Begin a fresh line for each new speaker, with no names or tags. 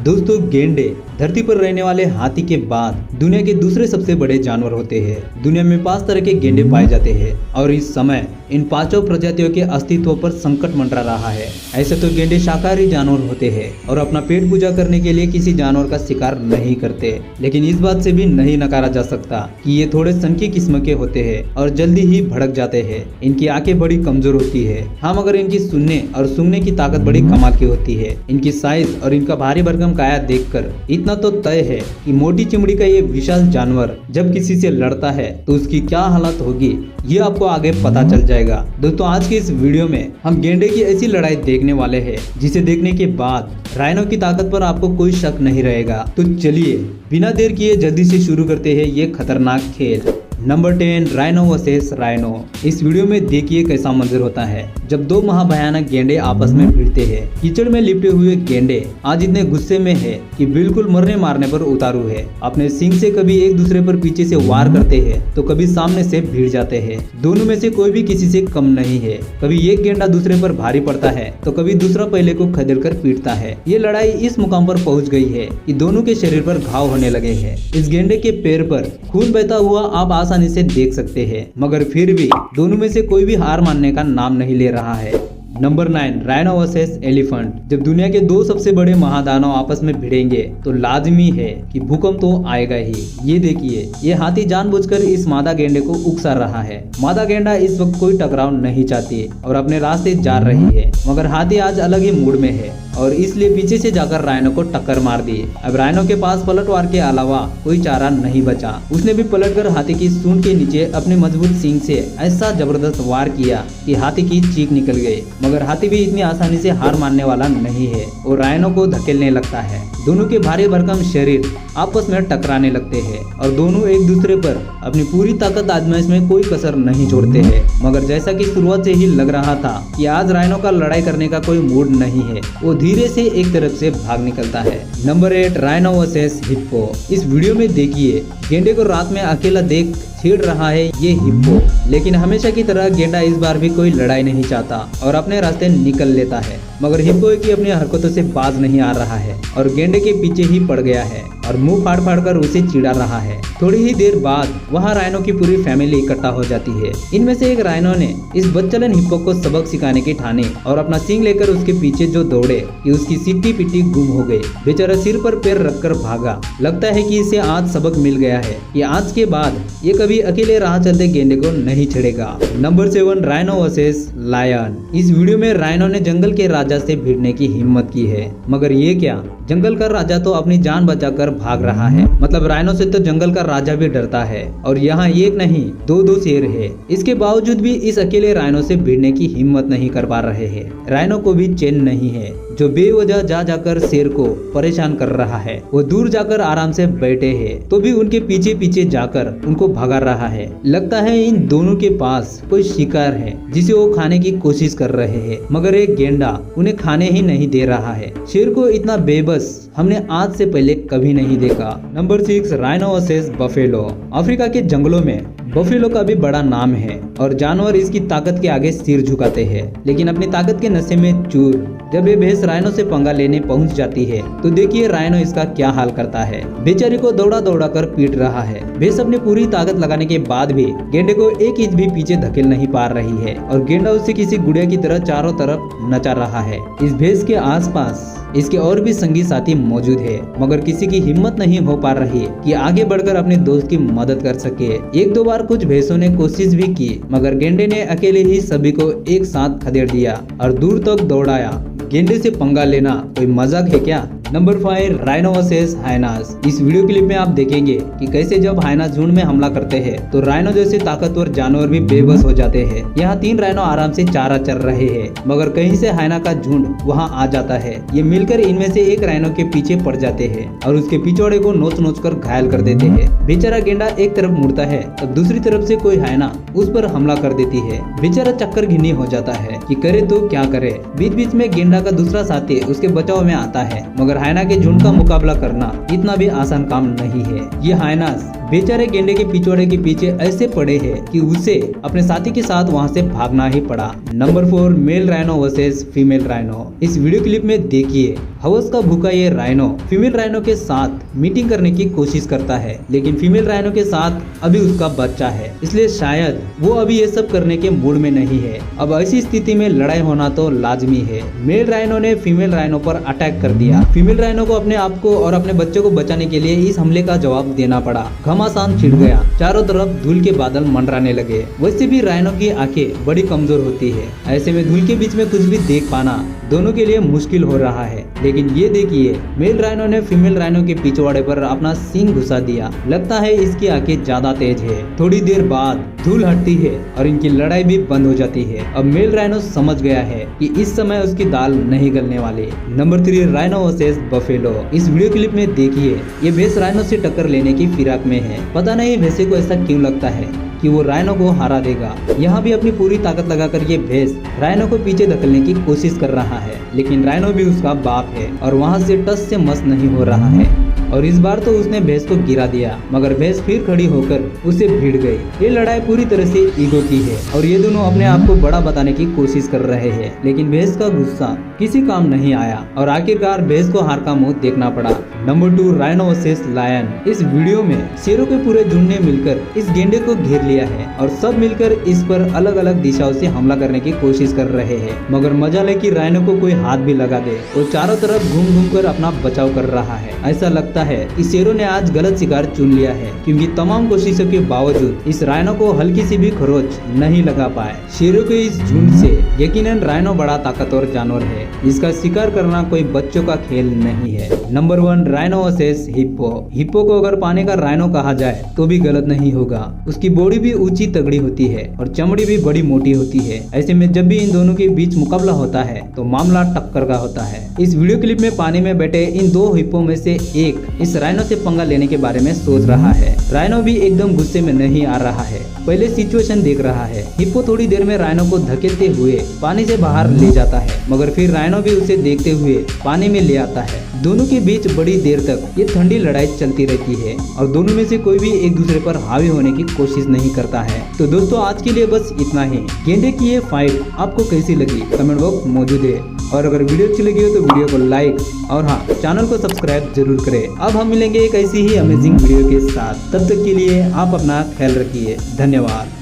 दोस्तों, गेंडे धरती पर रहने वाले हाथी के बाद दुनिया के दूसरे सबसे बड़े जानवर होते हैं। दुनिया में 5 तरह के गेंडे पाए जाते हैं और इस समय इन 5 प्रजातियों के अस्तित्व पर संकट मंडरा रहा है। ऐसे तो गेंडे शाकाहारी जानवर होते हैं और अपना पेट पूजा करने के लिए किसी जानवर का शिकार नहीं करते, लेकिन इस बात से भी नहीं नकारा जा सकता कि ये थोड़े सनकी किस्म के होते हैं और जल्दी ही भड़क जाते हैं। इनकी आंखें बड़ी कमजोर होती है, मगर इनकी सुनने और सूंघने की ताकत बड़ी कमाल की होती है। इनकी साइज और इनका भारी भरकम काया देखकर इतना तो तय है कि मोटी चमड़ी का ये विशाल जानवर जब किसी से लड़ता है तो उसकी क्या हालत होगी, ये आपको आगे पता चल जाएगा। दोस्तों, आज की इस वीडियो में हम गेंडे की ऐसी लड़ाई देखने वाले हैं जिसे देखने के बाद राइनो की ताकत पर आपको कोई शक नहीं रहेगा। तो चलिए बिना देर किए जल्दी से शुरू करते हैं ये खतरनाक खेल। Number 10, rhino versus rhino. इस वीडियो में देखिए कैसा मंजर होता है जब दो महाभयानक गेंडे आपस में भिड़ते हैं। कीचड़ में लिपटे हुए गेंडे आज इतने गुस्से में है कि बिल्कुल मरने मारने पर उतारू है। अपने सींग से कभी एक दूसरे पर पीछे से वार करते हैं तो कभी सामने से भिड़ जाते हैं। दोनों में से कोई भी किसी से कम नहीं है। कभी एक गेंडा दूसरे पर भारी पड़ता है तो कभी दूसरा पहले को खदेड़ कर पीटता है। ये लड़ाई इस मुकाम पर पहुंच गई है कि दोनों के शरीर पर घाव होने लगे हैं। इस गेंडे के पैर पर खून बहता हुआ आप आसानी से देख सकते हैं, मगर फिर भी दोनों में से कोई भी हार मानने का नाम नहीं ले रहा है। Number 9, rhino versus elephant. जब दुनिया के 2 सबसे बड़े महादानव आपस में भिड़ेंगे तो लाजमी है कि भूकंप तो आएगा ही। ये देखिए, ये हाथी जानबूझकर इस मादा गेंडे को उकसा रहा है। मादा गेंडा इस वक्त कोई टकराव नहीं चाहती और अपने रास्ते जा रही है, मगर हाथी आज अलग ही मूड में है और इसलिए पीछे से जाकर राइनो को टक्कर मार दी। अब राइनो के पास पलटवार के अलावा कोई चारा नहीं बचा। उसने भी पलटकर हाथी की सूंड के नीचे अपने मजबूत सींग से ऐसा जबरदस्त वार किया कि हाथी की चीख निकल गई। मगर हाथी भी इतनी आसानी से हार मानने वाला नहीं है और राइनो को धकेलने लगता है। दोनों के भारी भरकम शरीर आपस में टकराने लगते हैं और दोनों एक दूसरे पर अपनी पूरी ताकत आजमाइश में कोई कसर नहीं छोड़ते हैं। मगर जैसा कि शुरुआत से ही लग रहा था कि आज राइनो का लड़ाई करने का कोई मूड नहीं है, वो धीरे से एक तरफ से भाग निकलता है। Number 8, rhino versus hippo. इस वीडियो में देखिए, गेंडे को रात में अकेला देख छेड़ रहा है ये हिप्पो, लेकिन हमेशा की तरह गेंडा इस बार भी कोई लड़ाई नहीं चाहता और अपने रास्ते निकल लेता है। मगर हिप्पो की अपनी हरकतों से बाज नहीं आ रहा है और गेंडे के पीछे ही पड़ गया है और मुंह फाड़ फाड़ कर उसे चिढ़ा रहा है। थोड़ी ही देर बाद वहाँ राइनो की पूरी फैमिली इकट्ठा हो जाती है। इनमें से एक राइनो ने इस बदचलन हिप्पो को सबक सिखाने की ठानी और अपना सींग लेकर उसके पीछे जो दौड़े कि उसकी सीटी पिट्टी गुम हो गई। बेचारा सिर पर पैर रखकर भागा। लगता है कि इसे आज सबक मिल गया है कि आज के बाद ये कभी अकेले राह चलते गेंडे को नहीं छेड़ेगा। Number 7, rhino versus lion. इस वीडियो में राइनो ने जंगल के राजा से भिड़ने की हिम्मत की है, मगर ये क्या, जंगल का राजा तो अपनी जान बचाकर भाग रहा है। मतलब राइनो से तो जंगल का राजा भी डरता है और यहाँ एक नहीं 2 शेर है। इसके बावजूद भी इस अकेले राइनो से भिड़ने की हिम्मत नहीं कर पा रहे हैं। राइनो को भी चैन नहीं है जो बेवजह जा जाकर शेर को परेशान कर रहा है। वो दूर जाकर आराम से बैठे हैं तो भी उनके पीछे पीछे जाकर उनको भगा रहा है। लगता है इन दोनों के पास कोई शिकार है जिसे वो खाने की कोशिश कर रहे हैं, मगर एक गेंडा उन्हें खाने ही नहीं दे रहा है। शेर को इतना बेबस हमने आज से पहले कभी नहीं देखा। Number 6, rhino versus buffalo. Africa के जंगलों में बफेलो का भी बड़ा नाम है और जानवर इसकी ताकत के आगे सिर झुकाते हैं, लेकिन अपनी ताकत के नशे में चूर जब ये भैंस राइनो से पंगा लेने पहुंच जाती है तो देखिए राइनो इसका क्या हाल करता है। बेचारे को दौड़ा दौड़ा कर पीट रहा है। भैंस अपनी पूरी ताकत लगाने के बाद भी गेंडे को 1 इंच भी पीछे धकेल नहीं पा रही है और गेंडा उसे किसी गुड़िया की तरह चारों तरफ नचा रहा है। इस भैंस के आसपास इसके और भी संगी साथी मौजूद है, मगर किसी की हिम्मत नहीं हो पा रही कि आगे बढ़कर अपने दोस्त की मदद कर सके। 1-2 बार कुछ भैंसों ने कोशिश भी की, मगर गेंडे ने अकेले ही सभी को एक साथ खदेड़ दिया और दूर तक दौड़ाया। गेंडे से पंगा लेना कोई मजाक है क्या? Number 5, rhino versus hyenas. इस वीडियो क्लिप में आप देखेंगे कि कैसे जब हाइनास झुंड में हमला करते हैं तो राइनो जैसे ताकतवर जानवर भी बेबस हो जाते हैं। यहाँ 3 राइनो आराम से चारा चर रहे हैं, मगर कहीं से हाइना का झुंड वहाँ आ जाता है। ये मिलकर इनमें से एक राइनो के पीछे पड़ जाते हैं और उसके पिछौड़े को नोच नोच कर घायल कर देते हैं। बेचारा गेंडा एक तरफ मुड़ता है तो दूसरी तरफ से कोई हाइना उस पर हमला कर देती है। बेचारा चक्कर घिन्नी हो जाता है कि करे तो क्या करे। बीच बीच में गेंडा का दूसरा साथी उसके बचाव में आता है, मगर हायना के झुंड का मुकाबला करना इतना भी आसान काम नहीं है। ये हायनास बेचारे गेंडे के पिछवाड़े के पीछे ऐसे पड़े हैं कि उसे अपने साथी के साथ वहां से भागना ही पड़ा। Number 4, male rhino versus female rhino. इस वीडियो क्लिप में देखिए, हवस का भूखा ये राइनो फीमेल राइनो के साथ मीटिंग करने की कोशिश करता है, लेकिन फीमेल राइनो के साथ अभी उसका बच्चा है, इसलिए शायद वो अभी ये सब करने के मूड में नहीं है। अब ऐसी स्थिति में लड़ाई होना तो लाजमी है। मेल राइनो ने फीमेल राइनो पर अटैक कर दिया। फीमेल राइनो को अपने आप को और अपने बच्चे को बचाने के लिए इस हमले का जवाब देना पड़ा। घमासान छिड़ गया, चारों तरफ धूल के बादल मंडराने लगे। वैसे भी राइनो की आंखें बड़ी कमजोर होती है, ऐसे में धूल के बीच में कुछ भी देख पाना दोनों के लिए मुश्किल हो रहा है। लेकिन ये देखिए, मेल राइनो ने फीमेल राइनो के पिछवाड़े पर अपना सींग घुसा दिया। लगता है इसकी आंखें ज्यादा तेज है। थोड़ी देर बाद धूल हटती है और इनकी लड़ाई भी बंद हो जाती है। अब मेल राइनो समझ गया है कि इस समय उसकी दाल नहीं गलने वाली। Number 3, rhino versus buffalo. इस वीडियो क्लिप में देखिए, ये भैंस राइनो से टक्कर लेने की फिराक में है। पता नहीं भैंसे को ऐसा क्यों लगता है कि वो राइनो को हरा देगा। यहाँ भी अपनी पूरी ताकत लगाकर ये भैंस राइनो को पीछे धकेलने की कोशिश कर रहा है, लेकिन राइनो भी उसका बाप है और वहाँ से टस से मस नहीं हो रहा है। और इस बार तो उसने भैंस को गिरा दिया, मगर भैंस फिर खड़ी होकर उसे भिड़ गई। ये लड़ाई पूरी तरह से ईगो की है और ये दोनों अपने आप को बड़ा बताने की कोशिश कर रहे हैं, लेकिन भैंस का गुस्सा किसी काम नहीं आया और आखिरकार भैंस को हार का मुंह देखना पड़ा। Number 2, rhino versus lion. इस वीडियो में शेरों के पूरे झुंड ने मिलकर इस गेंडे को घेर लिया है और सब मिलकर इस पर अलग अलग दिशाओं से हमला करने की कोशिश कर रहे हैं, मगर मजा ले कि राइनो को कोई हाथ भी लगा दे। वो चारों तरफ घूम घूम कर अपना बचाव कर रहा है। ऐसा लगता है कि शेरों ने आज गलत शिकार चुन लिया है, क्योंकि तमाम कोशिशों के बावजूद इस राइनो को हल्की सी भी खरोच नहीं लगा पाए। शेरों के इस झुंड से यकीनन राइनो बड़ा ताकतवर जानवर है, जिसका शिकार करना कोई बच्चों का खेल नहीं है। Number 1, rhino versus hippo. Hippo को अगर पानी का राइनो कहा जाए तो भी गलत नहीं होगा। उसकी बॉडी भी ऊंची तगड़ी होती है और चमड़ी भी बड़ी मोटी होती है। ऐसे में जब भी इन दोनों के बीच मुकाबला होता है तो मामला टक्कर का होता है। इस वीडियो क्लिप में पानी में बैठे इन दो हिप्पो में से एक इस राइनो से पंगा लेने के बारे में सोच रहा है। राइनो भी एकदम गुस्से में नहीं आ रहा है, पहले सिचुएशन देख रहा है। हिप्पो थोड़ी देर में राइनो को धकेलते हुए पानी से बाहर ले जाता है, मगर फिर राइनो भी उसे देखते हुए पानी में ले आता है। दोनों के बीच बड़ी देर तक ये ठंडी लड़ाई चलती रहती है और दोनों में से कोई भी एक दूसरे पर हावी होने की कोशिश नहीं करता है। तो दोस्तों, आज के लिए बस इतना ही। गेंडे की ये फाइट आपको कैसी लगी कमेंट बॉक्स मौजूद है, और अगर वीडियो अच्छी लगी हो तो वीडियो को लाइक और हाँ, चैनल को सब्सक्राइब जरूर करें। अब हम मिलेंगे एक ऐसी ही अमेजिंग वीडियो के साथ। तब तक के लिए आप अपना ख्याल रखिए। धन्यवाद।